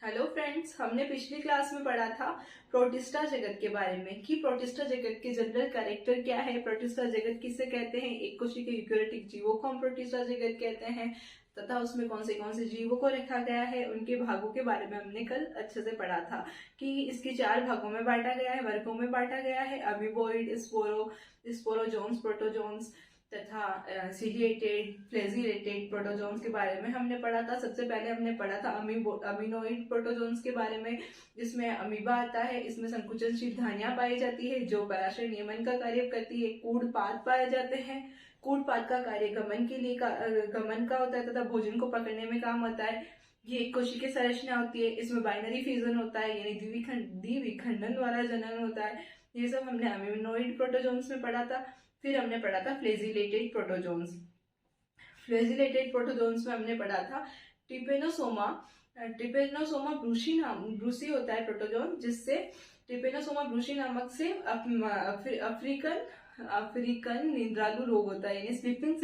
Hello friends, हमने पिछली class में पढ़ा था प्रोटिस्टा जगत के बारे में कि प्रोटिस्टा जगत के जनरल कैरेक्टर क्या है, प्रोटिस्टा जगत किसे कहते हैं, एक कोशिकीय यूकेरियोटिक जीवों को हम प्रोटिस्टा जगत कहते हैं तथा उसमें कौन से जीवों को रखा गया है, उनके भागों के बारे में हमने कल अच्छे से पढ़ा था कि इसके 4 भागों में बांटा गया है, वर्गों में बांटा गया है। अमीबोइड, स्पोरोजोन्स, प्रोटोजोन्स तथा सीलिएटेड, फ्लैजिलेटेड प्रोटोजोन्स के बारे में हमने पढ़ा था। सबसे पहले हमने पढ़ा था अमीनोइड प्रोटोजोन्स के बारे में, जिसमें अमीबा आता है। इसमें संकुचनशील धानियां पाई जाती है जो पराशर नियमन का कार्य करती है। कूड़ पाद पाए जाते हैं। कूड़ पाद का कार्य गमन का होता है तथा भोजन को पकड़ने में काम होता है। ये एक कोशिकीय संरचना होती है। इसमें बाइनरी फ्यूजन होता है, यानी द्विविखंडन द्वारा जनन होता है। ये सब हमने अमीनोइड प्रोटोजोन्स में पढ़ा था। फिर हमने पढ़ा था फ्लेजिलेटेड प्रोटोजोन्स। फ्लेजिलेटेड प्रोटोजोन्स में हमने पढ़ा था ट्रिपेनोसोमा। ट्रिपेनोसोमा ब्रूसी होता है प्रोटोजोन, जिससे ट्रिपेनोसोमा ब्रूसी नामक से अफ्रीकन निंद्रालु रोग होता है, यानी स्लीपिंग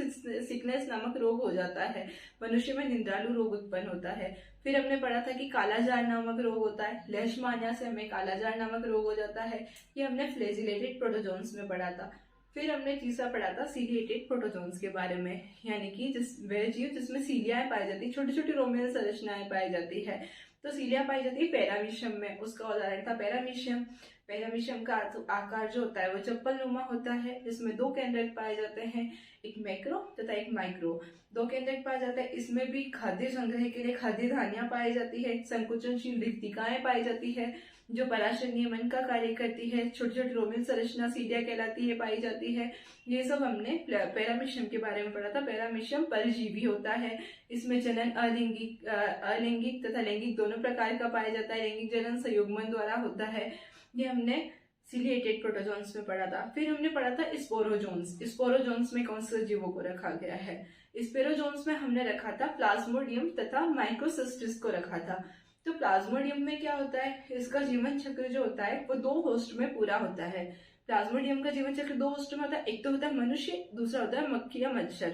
सिकनेस नामक रोग हो जाता है। मनुष्य में निंद्रालु रोग उत्पन्न होता है। फिर हमने पढ़ा था कि कालाजार नामक रोग होता है। लेशमानिया से हमें कालाजार नामक रोग हो जाता है। ये हमने फ्लेजिलेटेड प्रोटोजोन्स में पढ़ा था। फिर हमने तीसरा पढ़ा था सीलिएटेड प्रोटोजोन्स के बारे में, यानी कि वह जीव जिसमें सीलियाएं पाई जाती है, छोटी छोटी रोमियल संरचनाएं पाई जाती है। तो सीलिया पाई जाती है पैरामीशियम में, उसका उदाहरण था पैरामीशियम। पैरामीशियम का आकार जो होता है वो चप्पल नुमा होता है, जिसमें 2 केंद्रक पाए जाते हैं, एक मैक्रो तथा एक माइक्रो। 2 केंद्रक पाया जाता है। इसमें भी खाद्य संग्रह के लिए खाद्य धानियां पाई जाती है। संकुचनशील रिक्तिकाएं पाई जाती है जो पराशर नियमन का कार्य करती है। छोटी छोटी रोमिल संरचना सीलिया कहलाती है, पाई जाती है। ये सब हमने पैरामीशियम के बारे में पढ़ा था। पैरामीशियम परजीवी होता है। इसमें जनन अलैंगिक तथा लैंगिक दोनों प्रकार का पाया जाता है। लैंगिक जनन संयुग्मन द्वारा होता है। ये हमने सीलिएटेड प्रोटोजोन्स में पढ़ा था। फिर हमने पढ़ा था स्पोरोजोन्स। स्पोरोजोन्स में कौन से जीवों को रखा गया है? स्पोरोजोन्स में हमने रखा था प्लाज्मोडियम तथा माइक्रोसिस्टिस को रखा था। तो प्लाज्मोडियम में क्या होता है? इसका जीवन चक्र जो होता है वो 2 होस्ट में पूरा होता है। प्लाज्मोडियम का जीवन चक्र 2 होस्ट में होता है। एक तो होता है मनुष्य, दूसरा होता है मक्खी या मच्छर।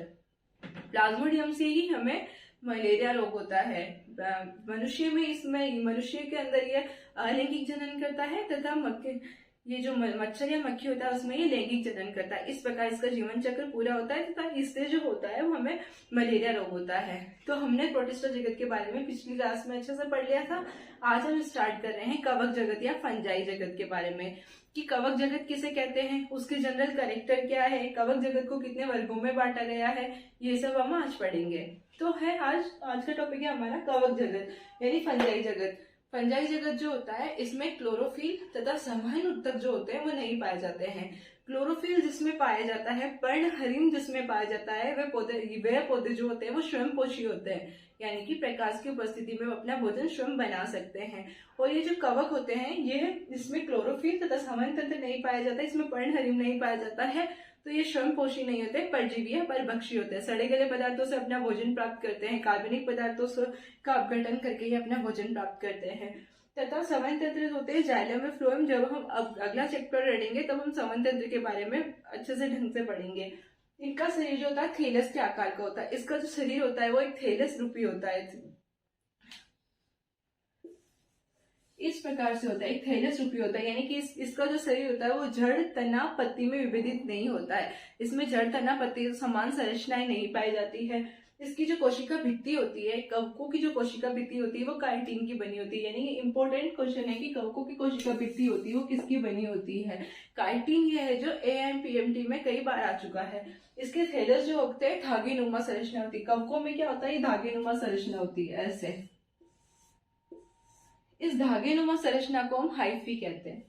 प्लाज्मोडियम से ही हमें मलेरिया रोग होता है। मनुष्य के अंदर ये अलैंगिक जनन करता है तथा ये जो मच्छर या मक्खी होता है उसमें ये लैंगिक जनन करता है। इस प्रकार इसका जीवन चक्र पूरा होता है तथा इससे जो होता है वो हमें मलेरिया रोग होता है। तो हमने प्रोटिस्टा जगत के बारे में पिछली क्लास में अच्छे से पढ़ लिया था। आज हम स्टार्ट कर रहे हैं कवक जगत या फंजाई जगत के बारे में कि कवक जगत किसे कहते हैं, उसके जनरल कैरेक्टर क्या है, कवक जगत को कितने वर्गों में बांटा गया है, ये सब हम आज पढ़ेंगे। तो है आज का टॉपिक है हमारा कवक जगत यानी फंजाई जगत। फंजाई जगत जो होता है इसमें क्लोरोफिल तथा संवहन उत्तक जो होते हैं वो नहीं पाए जाते हैं। क्लोरोफिल जिसमें पाया जाता है, पर्णहरित जिसमें पाया जाता है, वह पौधे जो होते हैं वो स्वयं पोषी होते हैं, यानी कि प्रकाश की उपस्थिति में वो अपना भोजन स्वयं बना सकते हैं। और ये जो कवक होते हैं ये इसमें क्लोरोफिल तथा संवहन तंत्र नहीं पाया जाता है, इसमें पर्णहरित नहीं पाया जाता है, तो ये स्वयं पोषी नहीं होते, परजीवी या परभक्षी होते हैं। सड़े गले पदार्थों से अपना भोजन प्राप्त करते हैं। कार्बनिक पदार्थों का अपघटन करके ही अपना भोजन प्राप्त करते हैं। तथा संवहन तंत्र होते हैं जाइलम व फ्लोएम। जब हम अगला चैप्टर पढ़ेंगे तब हम संवहन तंत्र के बारे में अच्छे से ढंग से पढ़ेंगे। इनका शरीर जो होता है थैलस के आकार का होता है। इसका जो शरीर होता है वो एक थैलस रूपी होता है, इस प्रकार से होता है, एक थैलस रूपी होता है, यानी कि इसका जो शरीर होता है वो जड़ तना पत्ती में विभेदित नहीं होता है। इसमें जड़ तना पत्ती समान संरचनाएं नहीं पाई जाती है। इसकी जो कोशिका भित्ति होती है, कवकों की जो कोशिका भित्ति होती है वो काइटिन की बनी होती है। यानी कि इंपॉर्टेंट क्वेश्चन है कि कवकों की कोशिका भित्ति होती है वो किसकी बनी होती है? काइटिन ये है जो AIMPMT में कई बार आ चुका है। इसके थैलस जो होते हैं धागे नुमा संरचना होती है। कवकों में क्या होता है? ये धागे नुमा संरचना होती है ऐसे। इस धागे नुमा संरचना को हम हाइफी कहते हैं।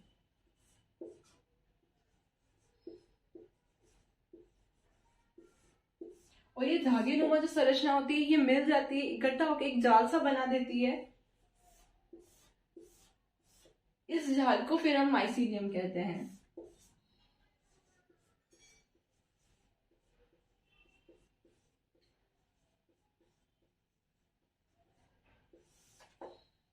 और ये धागे नुमा जो संरचना होती है ये मिल जाती है, इकट्ठा होकर एक जाल सा बना देती है। इस जाल को फिर हम माइसीलियम कहते हैं।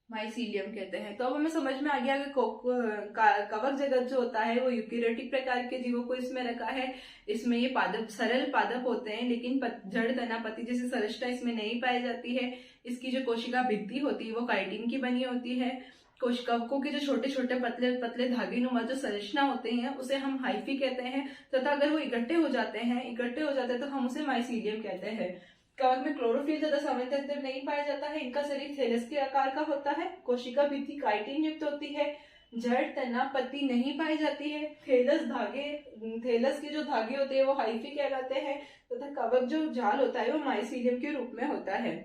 माइसीलियम कहते हैं। तो अब हमें समझ में आ गया कि कवक जगत जो होता है वो यूकेरियोटिक प्रकार के जीवों को इसमें रखा है। इसमें ये पादप, सरल पादप होते हैं, लेकिन जड़ तना पत्ती जैसी संरचना इसमें नहीं पाई जाती है। इसकी जो कोशिका भित्ति होती है वो काइटिन की बनी होती है। कवकों के जो छोटे छोटे पतले पतले धागे नुमा जो संरचना होते हैं उसे हम हाइफी कहते हैं, तथा अगर वो इकट्ठे हो जाते हैं तो हम उसे माइसीलियम कहते हैं। कवक में क्लोरोफिल तथा संवेदक नहीं पाया जाता है। इनका शरीर थैलस के आकार का होता है। कोशिका भित्ति काइटिन युक्त होती है। जड़ तना पत्ती नहीं पाई जाती है। थैलस के जो धागे होते हैं वो हाइफी कहलाते हैं, तथा कवक जो जाल होता है वो माइसीलियम के रूप में होता है।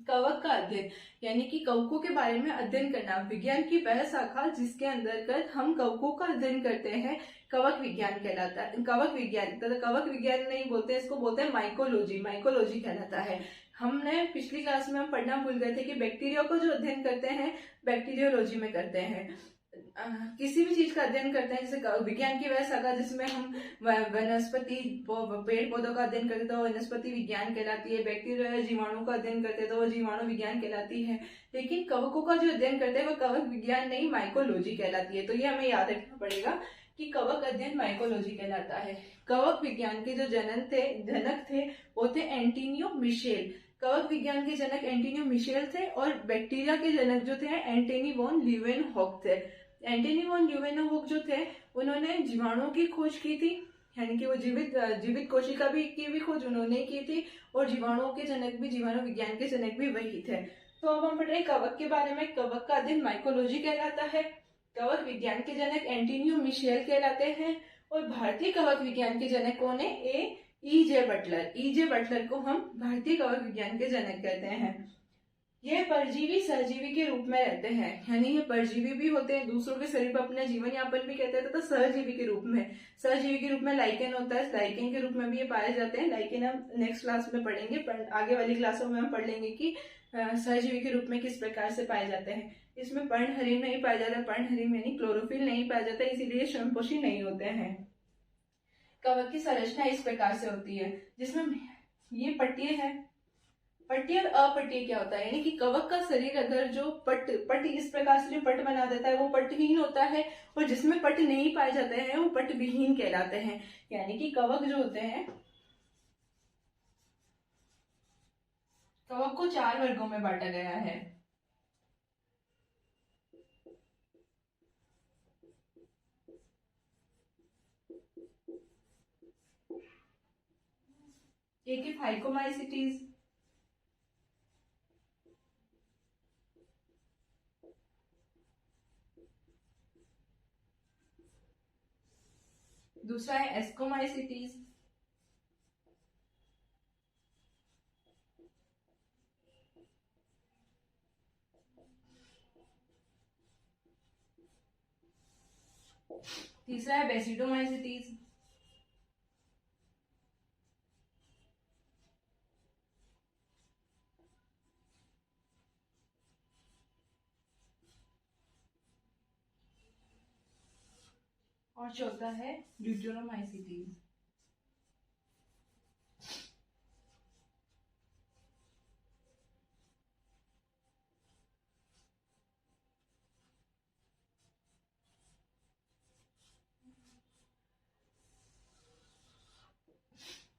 कवक का अध्ययन यानी कि कवकों के बारे में अध्ययन करना विज्ञान की वह शाखा जिसके अंतर्गत हम कवकों का अध्ययन करते हैं कवक विज्ञान कहलाता है। कवक विज्ञान तथा कवक विज्ञान नहीं बोलते, इसको बोलते हैं माइकोलॉजी। माइकोलॉजी कहलाता है। हमने पिछली क्लास में हम पढ़ना भूल गए थे कि बैक्टीरिया को जो अध्ययन करते हैं बैक्टीरियोलॉजी में करते हैं। किसी भी चीज का अध्ययन करते हैं, जैसे विज्ञान की वह शाखा जिसमें हम वनस्पति पेड़ पौधों का अध्ययन करते हैं तो वनस्पति विज्ञान कहलाती है। बैक्टीरिया जीवाणु का अध्ययन करते हैं तो वो जीवाणु विज्ञान कहलाती है। लेकिन कवकों का जो अध्ययन करते हैं वो कवक विज्ञान नहीं, माइकोलॉजी कहलाती है। तो ये हमें याद रखना पड़ेगा कि कवक अध्ययन माइकोलॉजी कहलाता है। कवक विज्ञान के जो जनक थे वो थे एंटोनियो मिशेल। कवक विज्ञान के जनक एंटोनियो मिशेल थे और बैक्टीरिया के जनक जो थे एंटोनी वॉन ल्यूवेनहॉक थे। एंटोनी वॉन ल्यूवेनहॉक जो थे उन्होंने जीवाणुओं की खोज की थी, यानी कि वो जीवित कोशिका की भी खोज उन्होंने की थी, और जीवाणुओं के जनक भी, जीवाणु विज्ञान के जनक भी वही थे। तो अब हम पढ़ रहे हैं कवक के बारे में। कवक का अध्ययन माइकोलॉजी कहलाता है। कवक विज्ञान के जनक एंटोनियो मिशेल कहलाते हैं, और भारतीय कवक विज्ञान के जनक कौन है? ई जे बटलर को हम भारतीय कवक विज्ञान के जनक कहते हैं। ये परजीवी सहजीवी के रूप में रहते हैं, यानी ये परजीवी भी होते हैं, दूसरों के शरीर पर अपना जीवन यापन भी कहते हैं, तथा सहजीवी के रूप में लाइकेन होता है। लाइकेन के रूप में भी ये पाए जाते हैं। लाइकेन हम नेक्स्ट क्लास में पढ़ेंगे, आगे वाली क्लासों में हम पढ़ लेंगे कि सहजीवी के रूप में किस प्रकार से पाए जाते हैं। इसमें पर्णहरिम नहीं पाया जाता। पर्णहरिम यानी क्लोरोफिल नहीं पाया जाता, इसीलिए श्रमपोषी नहीं होते हैं। कवक की संरचना इस प्रकार से होती है, जिसमें ये पट्टियां हैं। पट्टी और अपट्टी क्या होता है, यानी कि कवक का शरीर अगर जो पट इस प्रकार से जो पट बना देता है वो पटहीन होता है, और जिसमें पट नहीं पाए जाते हैं वो पट विहीन कहलाते हैं। यानी कि कवक जो होते हैं, कवक को 4 वर्गों में बांटा गया है। एक है फाइकोमाइसिटीज, दूसरा है एस्कोमाइसिटीज, तीसरा है बेसिडोमाइसिटीज, और चौथा है ड्यूटेरोमाइसिटीज।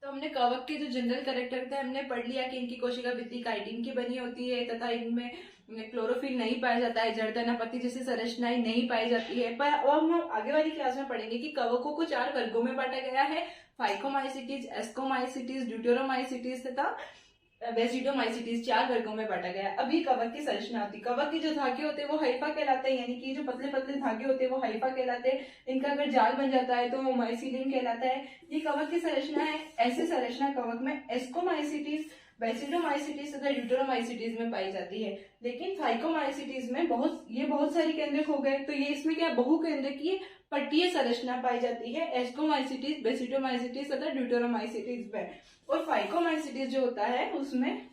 तो हमने कवक के जो जनरल कैरेक्टर थे हमने पढ़ लिया कि इनकी कोशिका भित्ति काइटिन की बनी होती है, तथा इनमें क्लोरोफिल नहीं पाया जाता है, जड़ तना पत्ती जैसी संरचनाएं नहीं पाई जाती है। पर अब हम आगे वाली क्लास में पढ़ेंगे कि कवकों को 4 वर्गों में बांटा गया है, फाइकोमाइसिटीज, एस्कोमाइसिटीज, ड्यूटेरोमाइसिटीज तथा बेसिडोमाइसिटीज, 4 वर्गों में बांटा गया। अभी कवक की संरचना होती है। कवक के जो धागे होते हैं वो हाइफा कहलाते हैं, यानी कि जो पतले पतले धागे होते हैं वो हाइफा कहलाते हैं। इनका अगर जाल बन जाता है तो वो माइसीलियम कहलाता है। ये कवक की संरचना है। ऐसी संरचना कवक में एस्कोमाइसिटीज, बेसिडोमाइसिटीज तथा ड्यूटेरोमाइसिटीज में पाई जाती है। लेकिन फाइकोमाइसिटीज में बहुत सारी केंद्रक हो गए, तो ये इसमें क्या बहुकेंद्रक की पट्टीय संरचना पाई जाती है एस्कोमाइसिटीज, बेसिडोमाइसिटीज तथा ड्यूटेरोमाइसिटीज में। और फाइकोमाइसिटीज जो होता है उसमें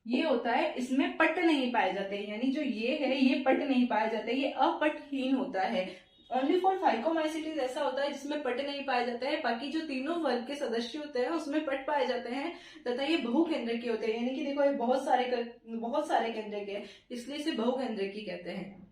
ये होता है, इसमें पट्ट नहीं पाए जाते, यानी जो ये है ये पट्ट नहीं पाए जाते, ये अपट्टहीन होता है। ओनली फॉर फाइकोमाइसीटीज ऐसा होता है जिसमें पट्ट नहीं पाए जाते हैं, बाकी जो तीनों वर्ग के सदस्य होते हैं उसमें पट्ट पाए जाते हैं, तथा ये बहुकेंद्रकीय होते हैं, यानी कि देखो ये बहुत सारे केंद्रक है, इसलिए इसे बहुकेंद्रकीय कहते हैं।